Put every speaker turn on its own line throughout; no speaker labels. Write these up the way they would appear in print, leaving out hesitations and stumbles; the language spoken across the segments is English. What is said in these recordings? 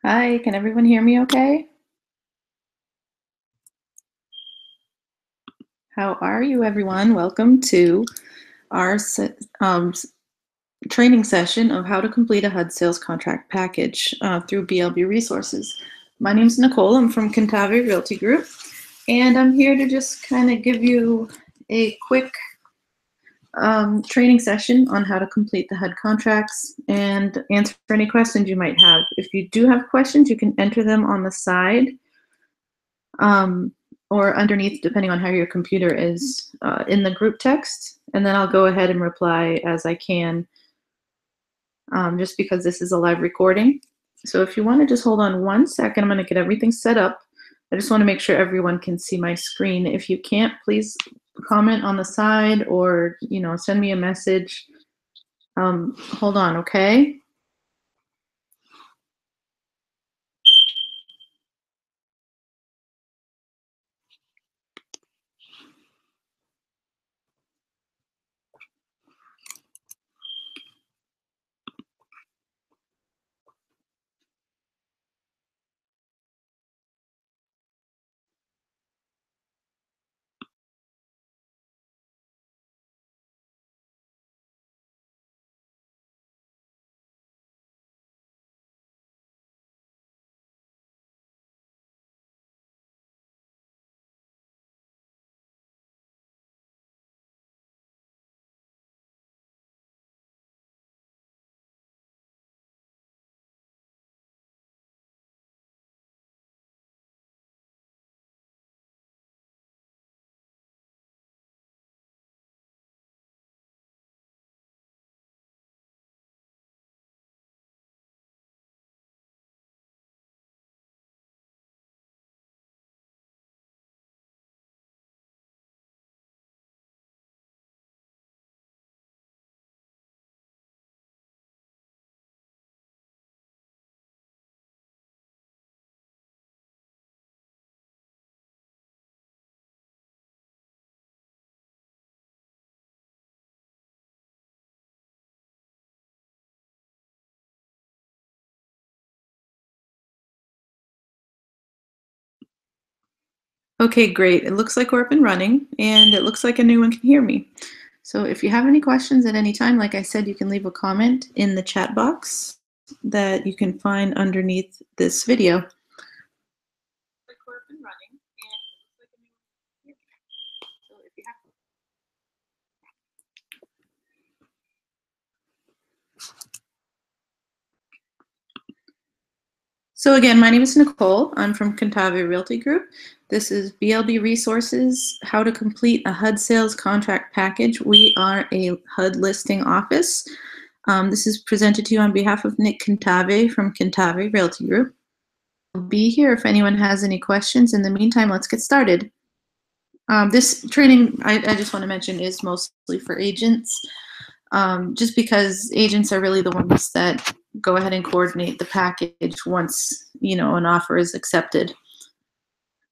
Hi, can everyone hear me okay? How are you, everyone? Welcome to our training session of how to complete a HUD sales contract package through BLB Resources. My name is Nicole. I'm from Kentavi Realty Group, and I'm here to just kind of give you a quick training session on how to complete the HUD contracts and answer any questions you might have. If you do have questions, you can enter them on the side. Or underneath, depending on how your computer is, in the group text, and then I'll go ahead and reply as I can, just because this is a live recording. So if you want to just hold on 1 second, I'm going to get everything set up. I just want to make sure everyone can see my screen. If you can't, please comment on the side or send me a message. Hold on, okay? Okay, great. It looks like we're up and running, and it looks like anyone can hear me. So if you have any questions at any time, like I said, you can leave a comment in the chat box that you can find underneath this video. So again, my name is Nicole. I'm from Kentavi Realty Group. This is BLB Resources, how to complete a HUD sales contract package. We are a HUD listing office. This is presented to you on behalf of Nick Kentavi from Kentavi Realty Group. I'll be here if anyone has any questions. In the meantime, let's get started. This training, I just want to mention, is mostly for agents, just because agents are really the ones that go ahead and coordinate the package once an offer is accepted.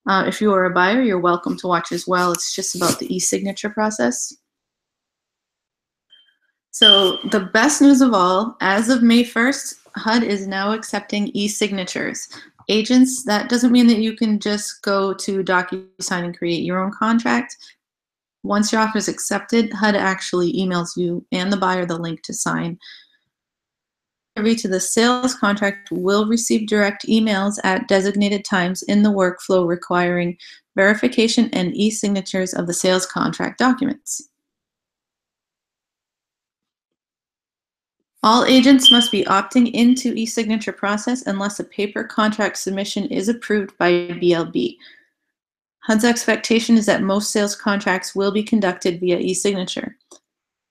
If you are a buyer, you're welcome to watch as well. It's just about the e-signature process. So the best news of all, as of May 1st, HUD is now accepting e-signatures. Agents, that doesn't mean that you can just go to DocuSign and create your own contract. Once your offer is accepted, HUD actually emails you and the buyer the link to sign. Agree to the sales contract will receive direct emails at designated times in the workflow requiring verification and e-signatures of the sales contract documents. All agents must be opting into e-signature process unless a paper contract submission is approved by BLB. HUD's expectation is that most sales contracts will be conducted via e-signature.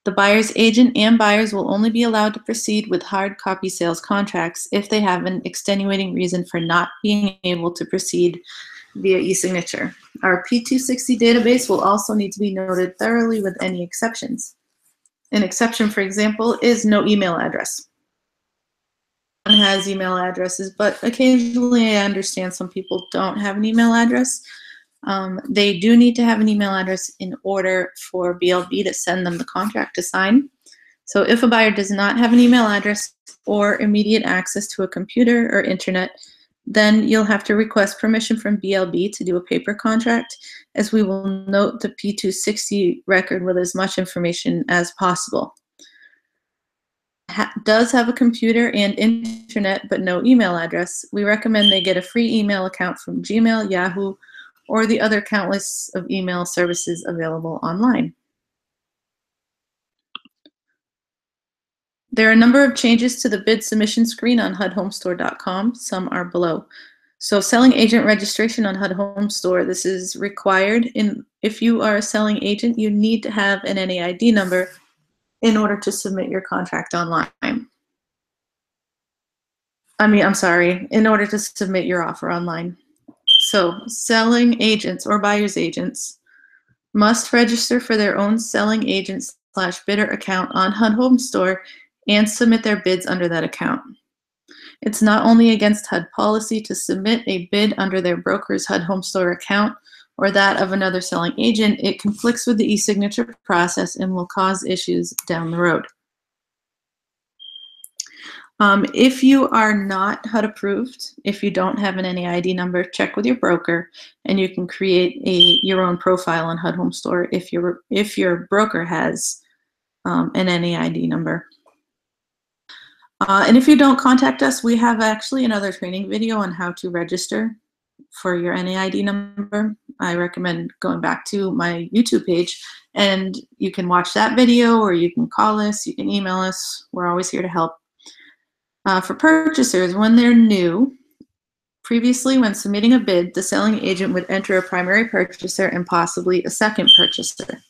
The buyer's agent and buyers will only be allowed to proceed with hard copy sales contracts if they have an extenuating reason for not being able to proceed via e-signature. Our P260 database will also need to be noted thoroughly with any exceptions. An exception, for example, is no email address. One has email addresses, but occasionally I understand some people don't have an email address. They do need to have an email address in order for BLB to send them the contract to sign. So if a buyer does not have an email address or immediate access to a computer or internet, Then you'll have to request permission from BLB to do a paper contract, as we will note the P260 record with as much information as possible. Does have a computer and internet, but no email address. We recommend they get a free email account from Gmail, Yahoo, or the other countless of email services available online. There are a number of changes to the bid submission screen on HUDHomestore.com. Some are below. So selling agent registration on HUD Home Store, this is required. If you are a selling agent, you need to have an NAID number in order to submit your contract online. In order to submit your offer online. So selling agents or buyer's agents must register for their own selling agent/bidder account on HUD Home Store and submit their bids under that account. It's not only against HUD policy to submit a bid under their broker's HUD Home Store account or that of another selling agent, it conflicts with the e-signature process and will cause issues down the road. If you are not HUD approved, if you don't have an NAID number, check with your broker, and you can create your own profile on HUD Home Store if your broker has an NAID number. And if you don't contact us, we have actually another training video on how to register for your NAID number. I recommend going back to my YouTube page, and you can watch that video, or you can call us, you can email us. We're always here to help. For purchasers, when they're new, previously when submitting a bid, the selling agent would enter a primary purchaser and possibly a second purchaser.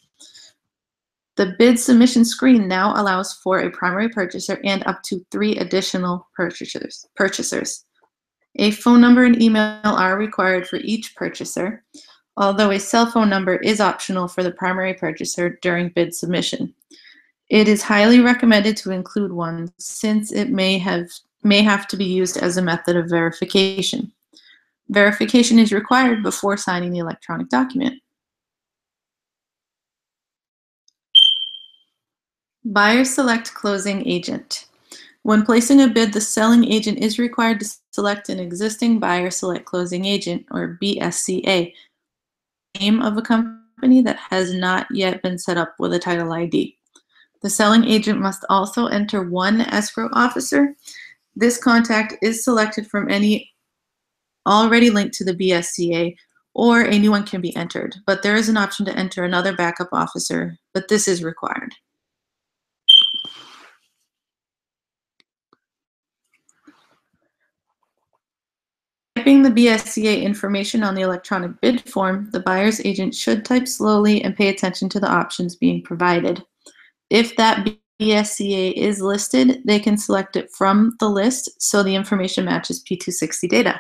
The bid submission screen now allows for a primary purchaser and up to 3 additional purchasers. A phone number and email are required for each purchaser, although a cell phone number is optional for the primary purchaser during bid submission. It is highly recommended to include one since it may have to be used as a method of verification. Verification is required before signing the electronic document. Buyer select closing agent. When placing a bid, the selling agent is required to select an existing buyer select closing agent, or BSCA, name of a company that has not yet been set up with a title ID. The selling agent must also enter one escrow officer. This contact is selected from any already linked to the BSCA, or a new one can be entered, but there is an option to enter another backup officer, but this is required. Typing the BSCA information on the electronic bid form, the buyer's agent should type slowly and pay attention to the options being provided. If that BSCA is listed, they can select it from the list so the information matches P260 data.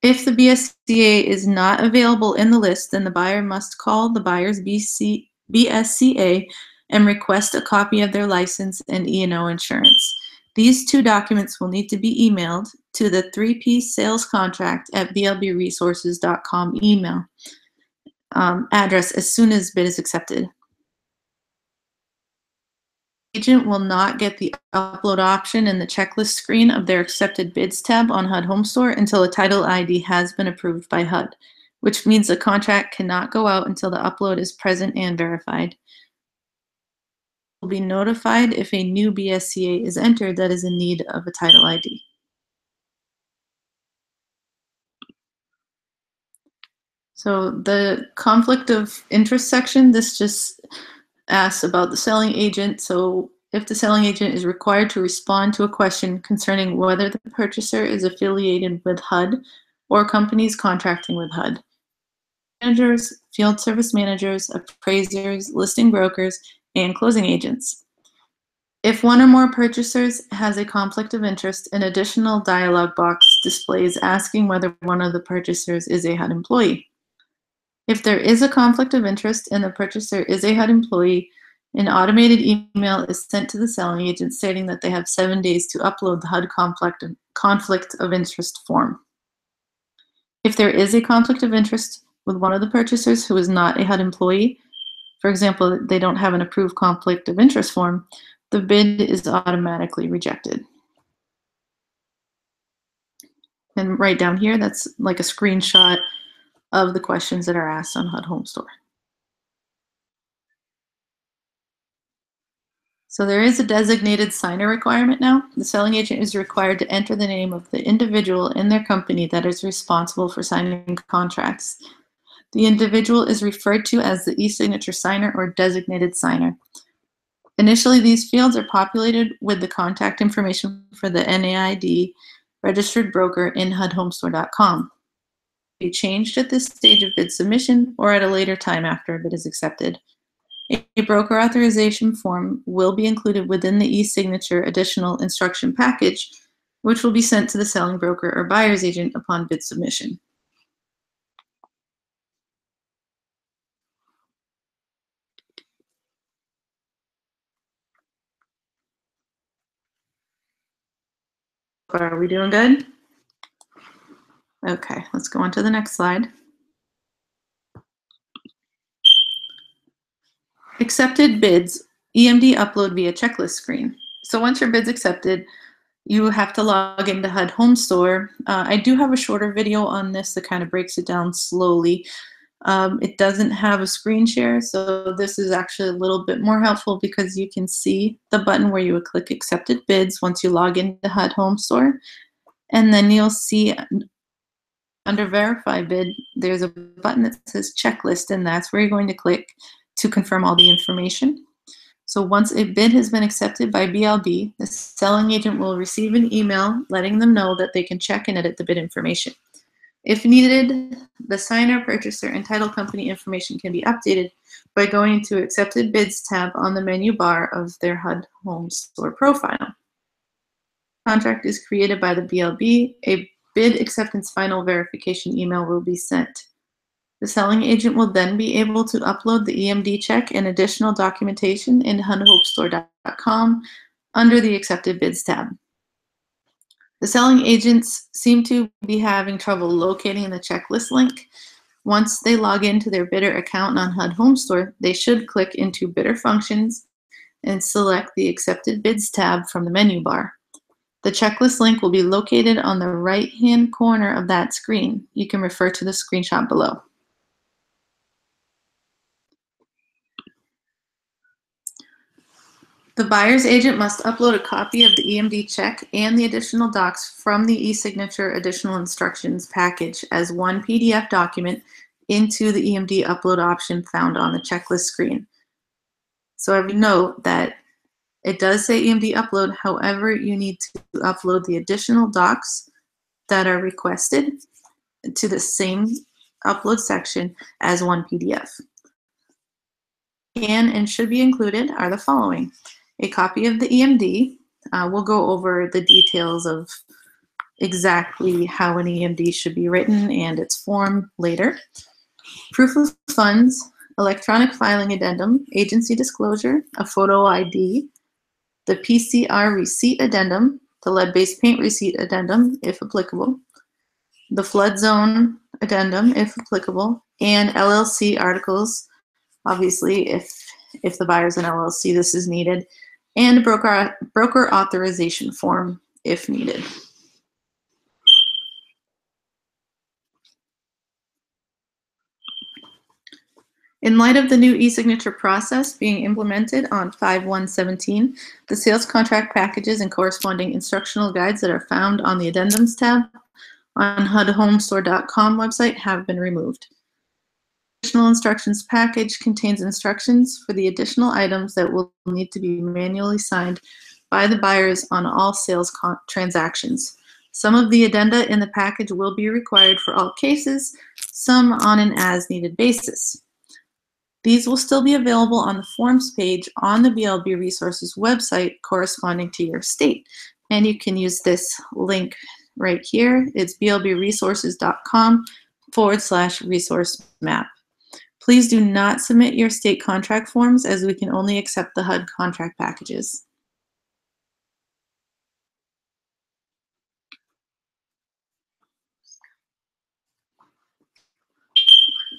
If the BSCA is not available in the list, then the buyer must call the buyer's BSCA and request a copy of their license and E&O insurance. These 2 documents will need to be emailed to the 3P sales contract at blbresources.com email address as soon as bid is accepted. Agent will not get the upload option in the checklist screen of their accepted bids tab on HUD Home Store until a title ID has been approved by HUD, which means the contract cannot go out until the upload is present and verified. Will be notified if a new BSCA is entered that is in need of a title ID. So the conflict of interest section, this just asks about the selling agent. So if the selling agent is required to respond to a question concerning whether the purchaser is affiliated with HUD or companies contracting with HUD. Managers, field service managers, appraisers, listing brokers, and closing agents. If one or more purchasers has a conflict of interest, an additional dialog box displays asking whether one of the purchasers is a HUD employee. If there is a conflict of interest and the purchaser is a HUD employee, an automated email is sent to the selling agent stating that they have 7 days to upload the HUD conflict of interest form. If there is a conflict of interest with one of the purchasers who is not a HUD employee, for example, they don't have an approved conflict of interest form, the bid is automatically rejected. And right down here, that's like a screenshot of the questions that are asked on HUD Home Store. So there is a designated signer requirement now. The selling agent is required to enter the name of the individual in their company that is responsible for signing contracts. The individual is referred to as the e-signature signer or designated signer. Initially, these fields are populated with the contact information for the NAID registered broker in HUDHomestore.com. Be changed at this stage of bid submission or at a later time after a bid is accepted. A broker authorization form will be included within the e-signature additional instruction package, which will be sent to the selling broker or buyer's agent upon bid submission. Are we doing good? Okay, let's go on to the next slide. Accepted bids, EMD upload via checklist screen. So once your bid's accepted, you have to log into HUD Home Store. I do have a shorter video on this that kind of breaks it down slowly. It doesn't have a screen share, so this is actually a little bit more helpful because you can see the button where you would click accepted bids once you log into HUD Home Store. And then you'll see under verify bid, there's a button that says checklist, and that's where you're going to click to confirm all the information. So once a bid has been accepted by BLB, the selling agent will receive an email letting them know that they can check and edit the bid information. If needed, the signer, purchaser, and title company information can be updated by going to Accepted Bids tab on the menu bar of their HUD Home Store profile. Contract is created by the BLB. A bid acceptance final verification email will be sent. The selling agent will then be able to upload the EMD check and additional documentation in HUDHomestore.com under the Accepted Bids tab. The selling agents seem to be having trouble locating the checklist link. Once they log into their bidder account on HUD Home Store, they should click into Bidder Functions and select the Accepted Bids tab from the menu bar. The checklist link will be located on the right-hand corner of that screen. You can refer to the screenshot below. The buyer's agent must upload a copy of the EMD check and the additional docs from the e-signature additional instructions package as one PDF document into the EMD upload option found on the checklist screen. So I would note that it does say EMD upload, however, you need to upload the additional docs that are requested to the same upload section as one PDF. Can and should be included are the following. A copy of the EMD. We'll go over the details of exactly how an EMD should be written and its form later. Proof of funds, electronic filing addendum, agency disclosure, a photo ID, the PCR receipt addendum, the lead-based paint receipt addendum, if applicable, the flood zone addendum, if applicable, and LLC articles, obviously, if the buyer's an LLC, this is needed, and a broker authorization form if needed. In light of the new e-signature process being implemented on 5/1/17, the sales contract packages and corresponding instructional guides that are found on the addendums tab on HUDHomestore.com website have been removed. Additional instructions package contains instructions for the additional items that will need to be manually signed by the buyers on all sales transactions. Some of the addenda in the package will be required for all cases, some on an as-needed basis. These will still be available on the forms page on the BLB Resources website corresponding to your state. And you can use this link right here. It's blbresources.com/resource map. Please do not submit your state contract forms as we can only accept the HUD contract packages.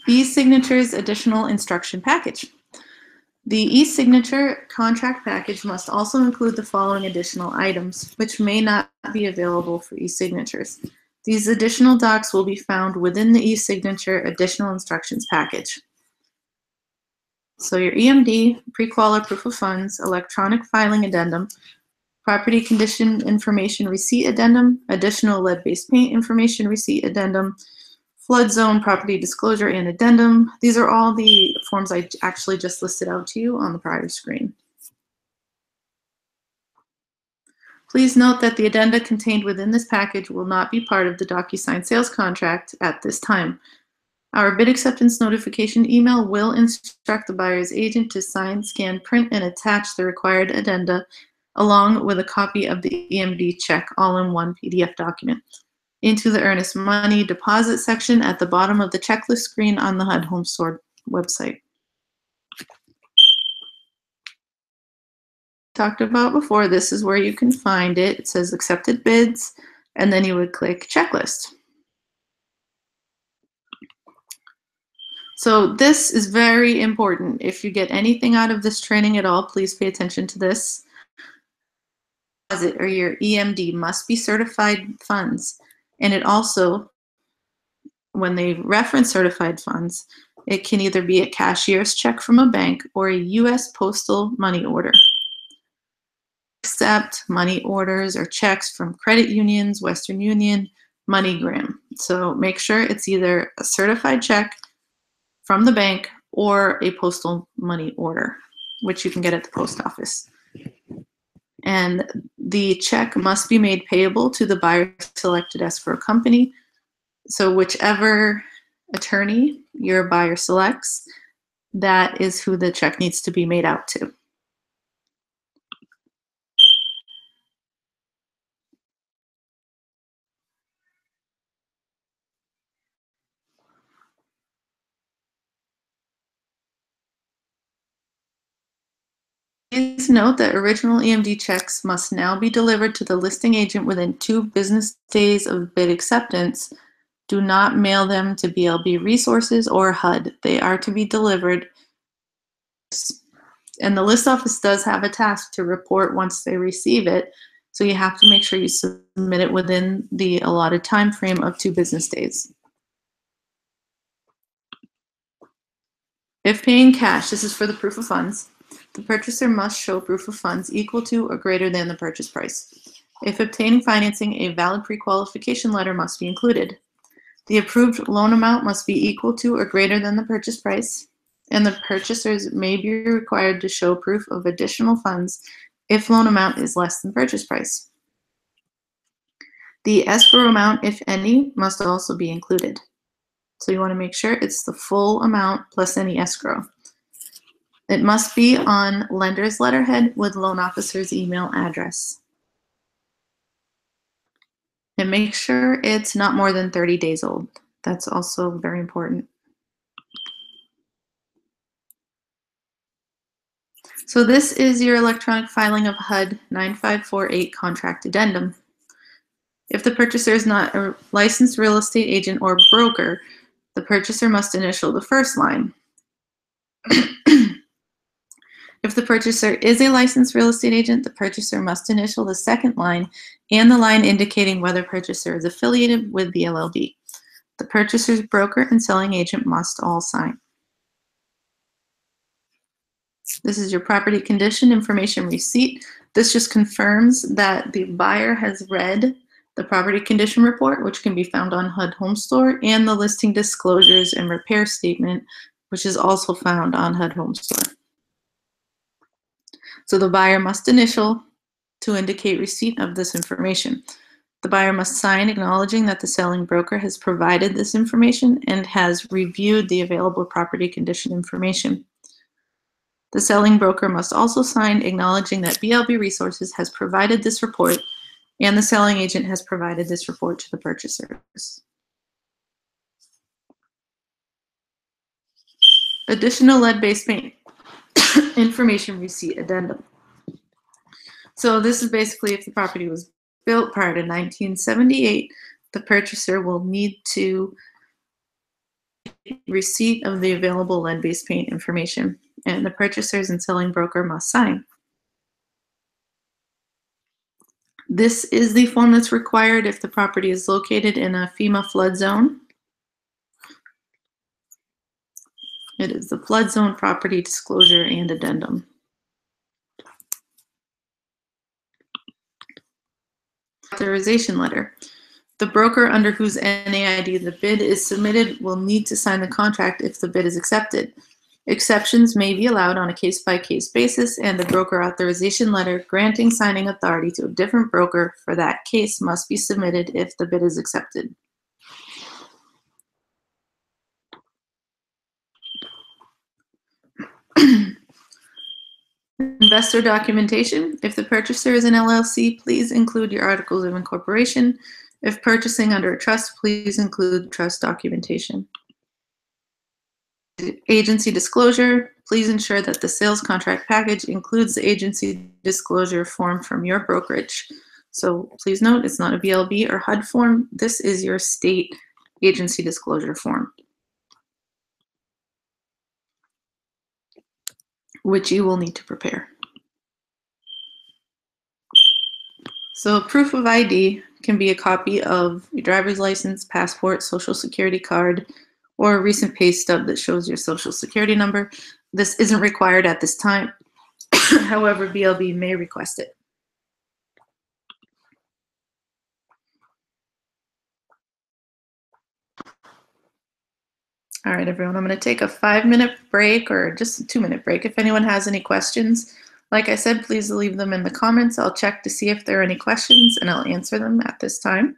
E-signature's additional instruction package. The e-signature contract package must also include the following additional items, which may not be available for e-signatures. These additional docs will be found within the e-signature additional instructions package. So your EMD, pre-qual or proof of funds, electronic filing addendum, property condition information receipt addendum, additional lead-based paint information receipt addendum, flood zone property disclosure and addendum. These are all the forms I actually just listed out to you on the prior screen. Please note that the addenda contained within this package will not be part of the DocuSign sales contract at this time. Our bid acceptance notification email will instruct the buyer's agent to sign, scan, print, and attach the required addenda along with a copy of the EMD check all in one PDF document into the earnest money deposit section at the bottom of the checklist screen on the HUD Home Store website. Talked about before, this is where you can find it. It says accepted bids, and then you would click checklist. So this is very important. If you get anything out of this training at all, please pay attention to this. Or your EMD must be certified funds. And it also, when they reference certified funds, it can either be a cashier's check from a bank or a U.S. postal money order. Accept money orders or checks from credit unions, Western Union, MoneyGram. So make sure it's either a certified check from the bank or a postal money order, which you can get at the post office. And the check must be made payable to the buyer selected escrow company. So whichever attorney your buyer selects, that is who the check needs to be made out to. Please note that original EMD checks must now be delivered to the listing agent within 2 business days of bid acceptance. Do not mail them to BLB Resources or HUD. They are to be delivered. And the list office does have a task to report once they receive it. So you have to make sure you submit it within the allotted time frame of 2 business days. If paying cash, this is for the proof of funds, the purchaser must show proof of funds equal to or greater than the purchase price. If obtaining financing, a valid pre-qualification letter must be included. The approved loan amount must be equal to or greater than the purchase price, and the purchasers may be required to show proof of additional funds if loan amount is less than purchase price. The escrow amount, if any, must also be included. So you want to make sure it's the full amount plus any escrow. It must be on lender's letterhead with loan officer's email address. And make sure it's not more than 30 days old. That's also very important. So this is your electronic filing of HUD 9548 contract addendum. If the purchaser is not a licensed real estate agent or broker, the purchaser must initial the first line. If the purchaser is a licensed real estate agent, the purchaser must initial the second line and the line indicating whether purchaser is affiliated with the LLB. The purchaser's broker and selling agent must all sign. This is your property condition information receipt. This just confirms that the buyer has read the property condition report, which can be found on HUD Home Store, and the listing disclosures and repair statement, which is also found on HUD Home Store. So the buyer must initial to indicate receipt of this information. The buyer must sign acknowledging that the selling broker has provided this information and has reviewed the available property condition information. The selling broker must also sign acknowledging that BLB Resources has provided this report and the selling agent has provided this report to the purchasers. Additional lead-based paint information receipt addendum. So this is basically if the property was built prior to 1978, the purchaser will need to receipt of the available lead-based paint information, and the purchasers and selling broker must sign. This is the form that's required if the property is located in a FEMA flood zone. It is the flood zone property disclosure and addendum. Authorization letter. The broker under whose NAID the bid is submitted will need to sign the contract if the bid is accepted. Exceptions may be allowed on a case-by-case basis, and the broker authorization letter granting signing authority to a different broker for that case must be submitted if the bid is accepted. Investor documentation. If the purchaser is an LLC, please include your articles of incorporation. If purchasing under a trust, please include trust documentation. Agency disclosure. Please ensure that the sales contract package includes the agency disclosure form from your brokerage. So please note, it's not a BLB or HUD form. This is your state agency disclosure form, which you will need to prepare. So proof of ID can be a copy of your driver's license, passport, social security card, or a recent pay stub that shows your social security number. This isn't required at this time. However, BLB may request it. All right, everyone, I'm going to take a 5-minute break or just a 2-minute break. If anyone has any questions, like I said, please leave them in the comments. I'll check to see if there are any questions and I'll answer them at this time.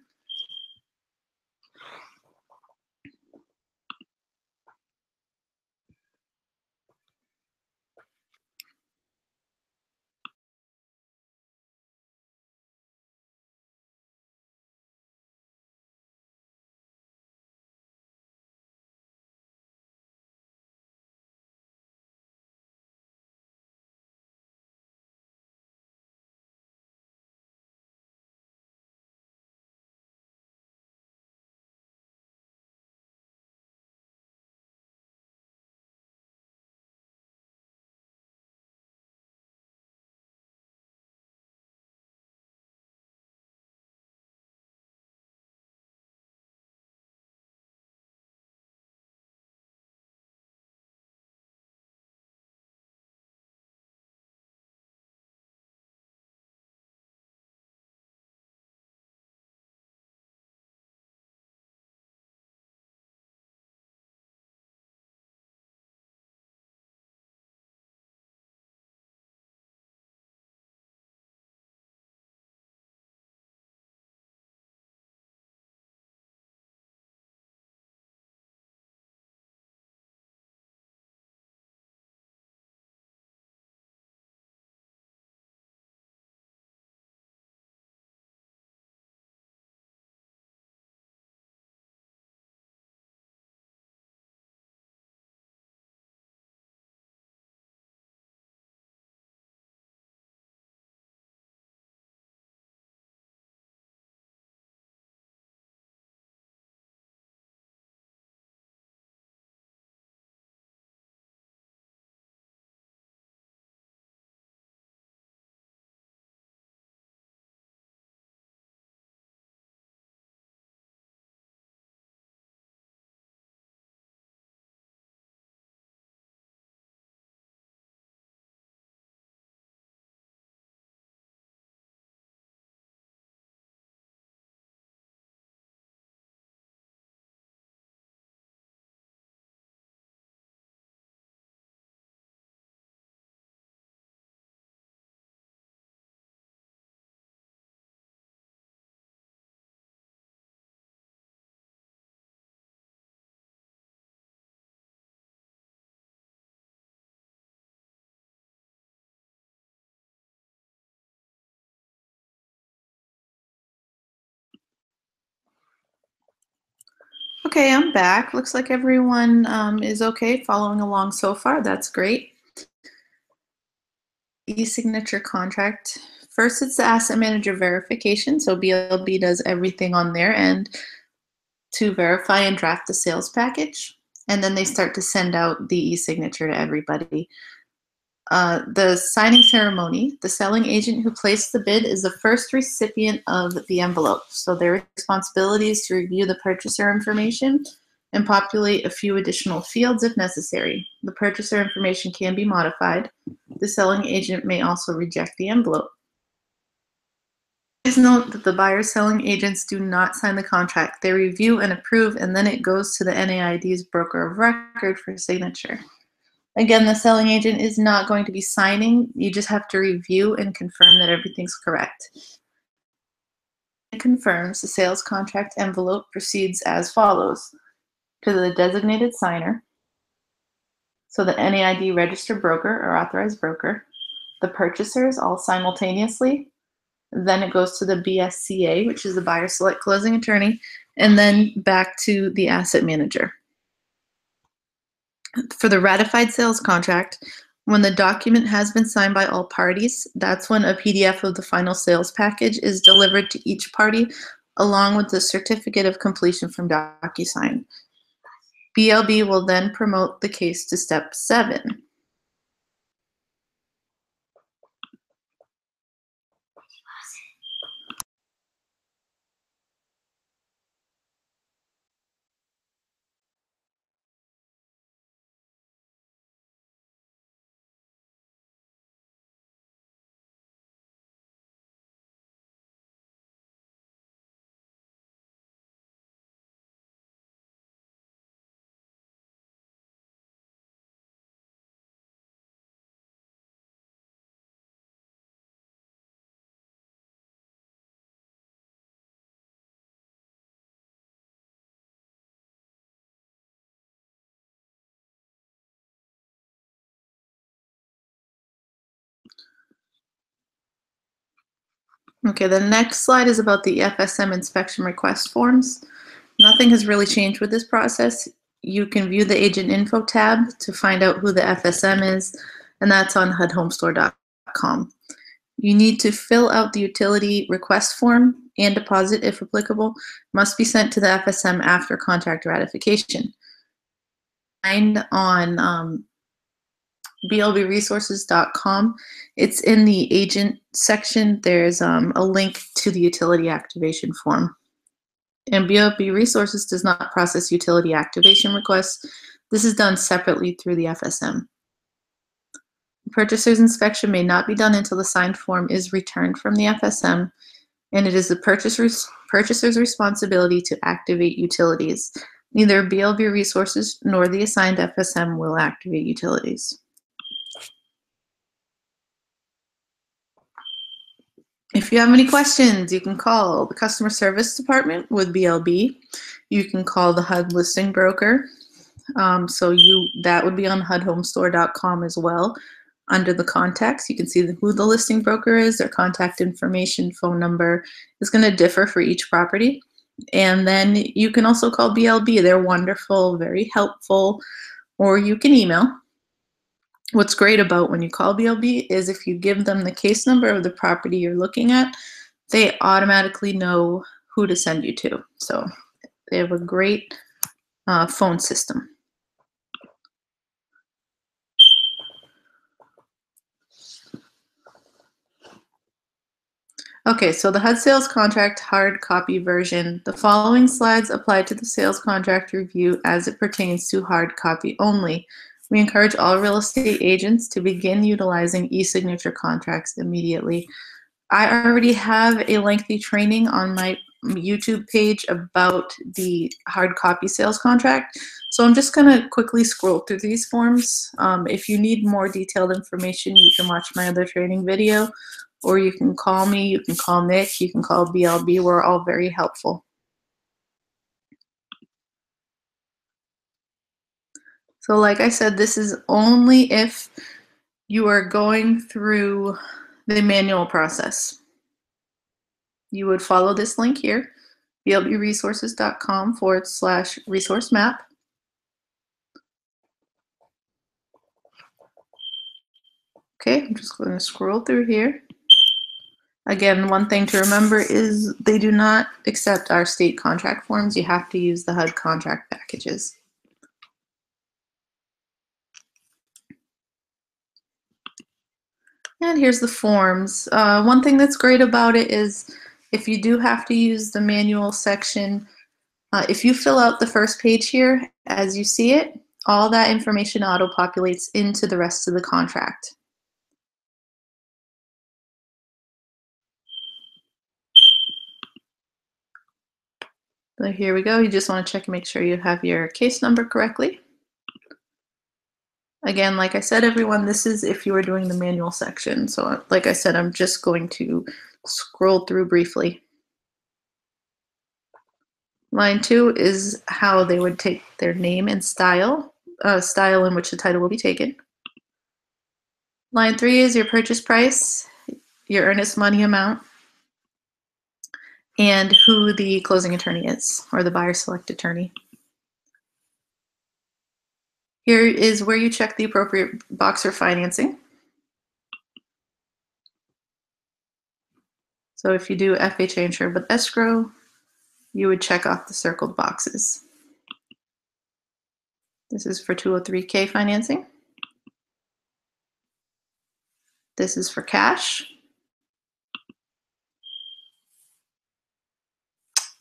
Okay, I'm back. Looks like everyone is okay following along so far. That's great. E-signature contract. First, it's the asset manager verification. So BLB does everything on their end to verify and draft the sales package. And then they start to send out the e-signature to everybody. The signing ceremony, the selling agent who placed the bid is the first recipient of the envelope. So their responsibility is to review the purchaser information and populate a few additional fields if necessary. The purchaser information can be modified. The selling agent may also reject the envelope. Please note that the buyer-selling agents do not sign the contract. They review and approve, and then it goes to the NAID's broker of record for signature. Again, the selling agent is not going to be signing. You just have to review and confirm that everything's correct. It confirms the sales contract envelope proceeds as follows. To the designated signer, so the NAID registered broker or authorized broker, the purchasers all simultaneously. Then it goes to the BSCA, which is the buyer select closing attorney, and then back to the asset manager. For the ratified sales contract, when the document has been signed by all parties, that's when a PDF of the final sales package is delivered to each party, along with the certificate of completion from DocuSign. BLB will then promote the case to step 7. Okay, the next slide is about the FSM inspection request forms. Nothing has really changed with this process. You can view the agent info tab to find out who the FSM is, and that's on HUDhomestore.com. You need to fill out the utility request form and deposit, if applicable, must be sent to the FSM after contract ratification. Find on blbresources.com. It's in the agent section. There's a link to the utility activation form. And BLB Resources does not process utility activation requests. This is done separately through the FSM. The purchaser's inspection may not be done until the signed form is returned from the FSM, and it is the purchaser's responsibility to activate utilities. Neither BLB Resources nor the assigned FSM will activate utilities. If you have any questions, you can call the customer service department with BLB. You can call the HUD listing broker. That would be on HUDhomestore.com as well. Under the contacts, you can see who the listing broker is, their contact information, phone number is going to differ for each property. And then you can also call BLB. They're wonderful, very helpful, or you can email. What's great about when you call BLB is if you give them the case number of the property you're looking at, they automatically know who to send you to. So they have a great phone system. Okay, so the HUD sales contract hard copy version. The following slides apply to the sales contract review as it pertains to hard copy only. We encourage all real estate agents to begin utilizing e-signature contracts immediately. I already have a lengthy training on my YouTube page about the hard copy sales contract, so I'm just going to quickly scroll through these forms. If you need more detailed information, you can watch my other training video, or you can call me, you can call Nick, you can call BLB. We're all very helpful. So like I said, this is only if you are going through the manual process. You would follow this link here, blbresources.com/resource map. Okay, I'm just going to scroll through here. Again, one thing to remember is they do not accept our state contract forms. You have to use the HUD contract packages. And here's the forms. One thing that's great about it is if you do have to use the manual section, if you fill out the first page here as you see it, all that information auto-populates into the rest of the contract. So here we go. You just want to check and make sure you have your case number correctly. Again, like I said, everyone, this is if you were doing the manual section. So like I said, I'm just going to scroll through briefly. Line 2 is how they would take their name and style in which the title will be taken. Line 3 is your purchase price, your earnest money amount, and who the closing attorney is, or the buyer select attorney. Here is where you check the appropriate box for financing. So if you do FHA insured with escrow, you would check off the circled boxes. This is for 203K financing. This is for cash.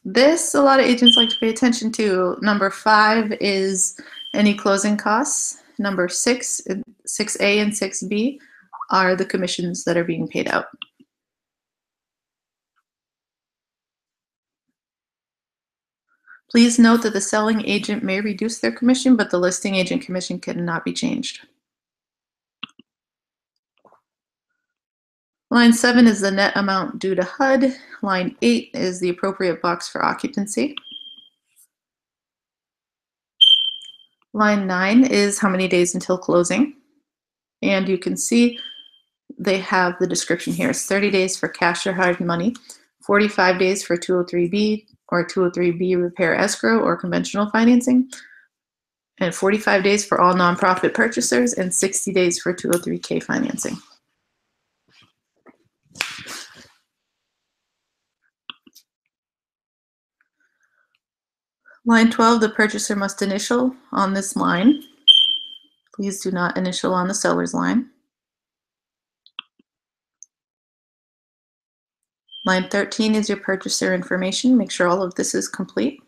This, a lot of agents like to pay attention to. Number 5 is any closing costs. Number 6, 6A and 6B are the commissions that are being paid out. Please note that the selling agent may reduce their commission, but the listing agent commission cannot be changed. Line 7 is the net amount due to HUD. Line 8 is the appropriate box for occupancy. Line 9 is how many days until closing. And you can see they have the description here. It's 30 days for cash or hard money, 45 days for 203B or 203B repair escrow or conventional financing, and 45 days for all nonprofit purchasers, and 60 days for 203K financing. Line 12, the purchaser must initial on this line. Please do not initial on the seller's line. Line 13 is your purchaser information. Make sure all of this is complete.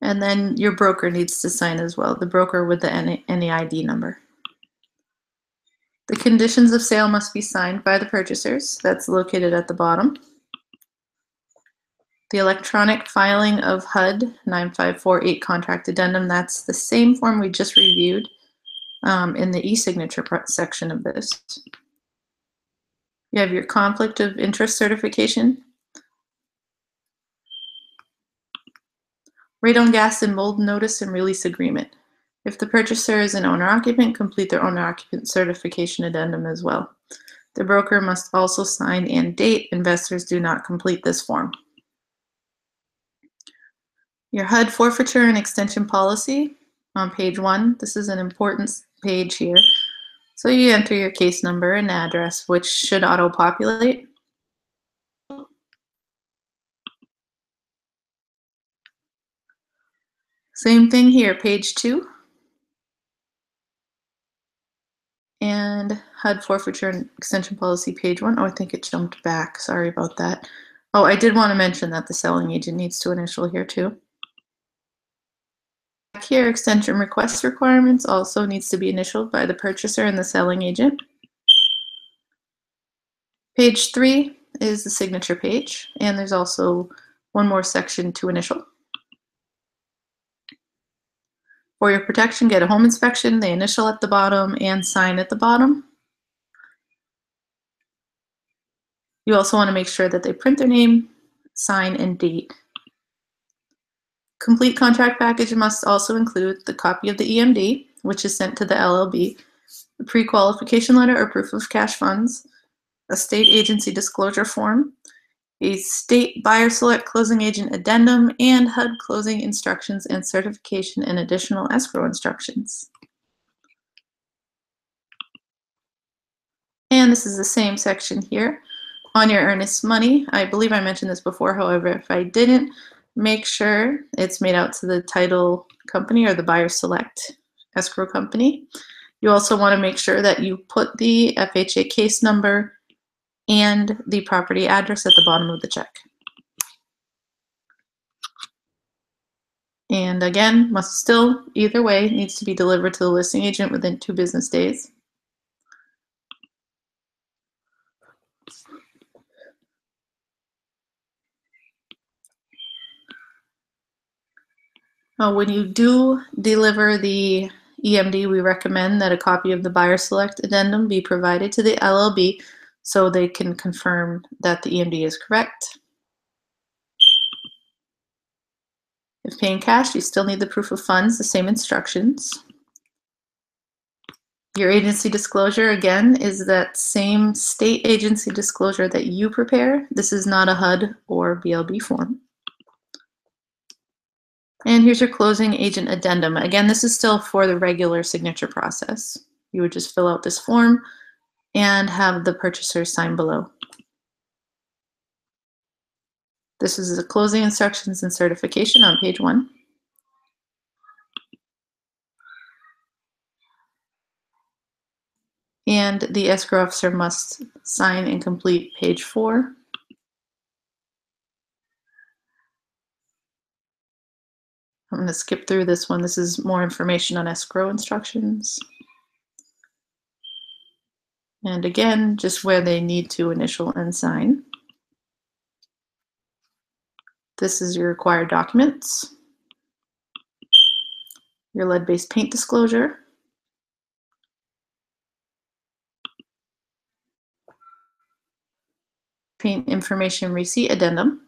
And then your broker needs to sign as well, the broker with the NEID number. The conditions of sale must be signed by the purchasers. That's located at the bottom. The electronic filing of HUD 9548 contract addendum, that's the same form we just reviewed in the e-signature section of this. You have your conflict of interest certification, radon gas and mold notice and release agreement. If the purchaser is an owner-occupant, complete their owner-occupant certification addendum as well. The broker must also sign and date. Investors do not complete this form. Your HUD forfeiture and extension policy on page 1. This is an important page here. So you enter your case number and address, which should auto-populate. Same thing here, page 2. And HUD forfeiture and extension policy, page 1. Oh, I think it jumped back. Sorry about that. Oh, I did want to mention that the selling agent needs to initial here too. Here, extension request requirements also needs to be initialed by the purchaser and the selling agent. Page 3 is the signature page, and there's also one more section to initial. For your protection, get a home inspection. They initial at the bottom and sign at the bottom. You also want to make sure that they print their name, sign, and date. Complete contract package must also include the copy of the EMD, which is sent to the LLB, the pre-qualification letter or proof of cash funds, a state agency disclosure form, a state buyer select closing agent addendum, and HUD closing instructions and certification and additional escrow instructions. And this is the same section here. On your earnest money, I believe I mentioned this before, however, if I didn't, make sure it's made out to the title company or the buyer select escrow company. You also want to make sure that you put the FHA case number and the property address at the bottom of the check. And again, must still, either way, needs to be delivered to the listing agent within 2 business days. When you do deliver the EMD, we recommend that a copy of the buyer select addendum be provided to the LLB so they can confirm that the EMD is correct. If paying cash, you still need the proof of funds, the same instructions. Your agency disclosure, again, is that same state agency disclosure that you prepare. This is not a HUD or BLB form. And here's your closing agent addendum. Again, this is still for the regular signature process. You would just fill out this form and have the purchaser sign below. This is the closing instructions and certification on page 1. And the escrow officer must sign and complete page 4. I'm going to skip through this one. This is more information on escrow instructions. And again, just where they need to initial and sign. This is your required documents. Your lead-based paint disclosure. Paint information receipt addendum.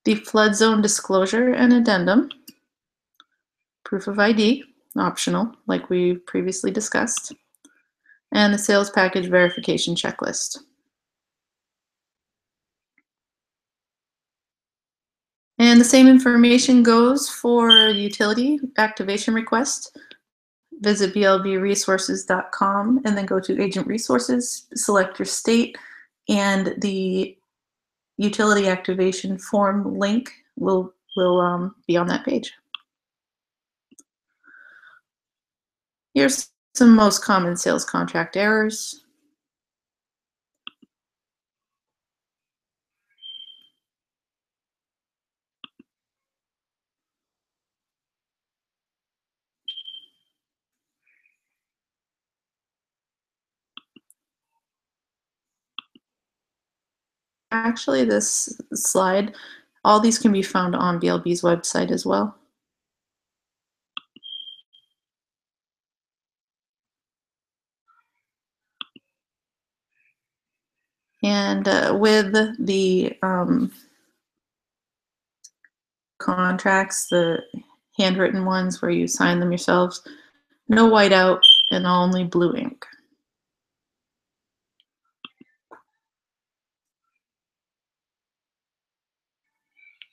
The flood zone disclosure and addendum. Proof of ID, optional, like we previously discussed. And the sales package verification checklist. And the same information goes for utility activation request. Visit blbresources.com and then go to Agent Resources, select your state, and the utility activation form link will be on that page. Here's some most common sales contract errors. Actually, this slide, all these can be found on BLB's website as well. And with the contracts, the handwritten ones where you sign them yourselves, no whiteout and only blue ink.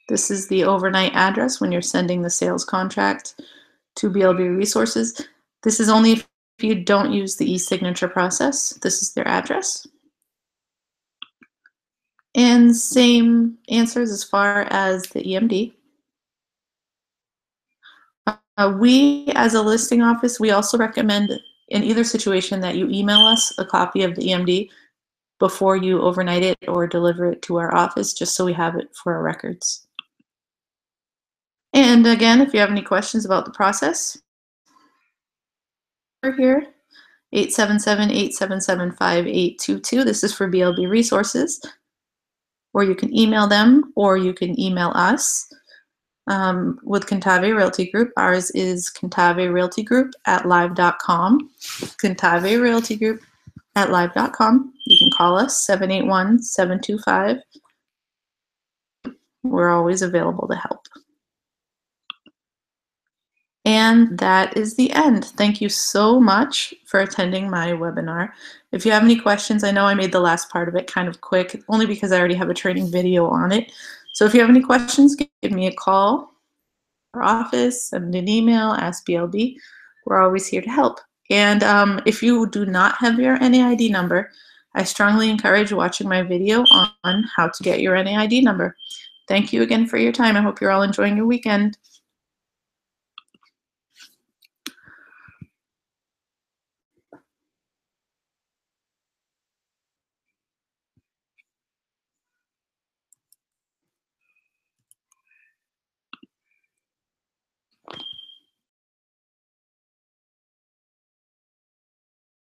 This is the overnight address when you're sending the sales contract to BLB Resources. This is only if you don't use the e-signature process. This is their address. And same answers as far as the EMD. We, as a listing office, we also recommend in either situation that you email us a copy of the EMD before you overnight it or deliver it to our office, just so we have it for our records. And again, if you have any questions about the process, we're here, 877-877-5822. This is for BLB Resources. Or you can email them, or you can email us. With Cantave Realty Group, ours is cantaverealtygroup@live.com. cantaverealtygroup@live.com. You can call us 781-725. We're always available to help. And that is the end. Thank you so much for attending my webinar. If you have any questions, I know I made the last part of it kind of quick, only because I already have a training video on it. So if you have any questions, give me a call, our office, send an email, ask BLB. We're always here to help. And if you do not have your NAID number, I strongly encourage watching my video on how to get your NAID number. Thank you again for your time. I hope you're all enjoying your weekend.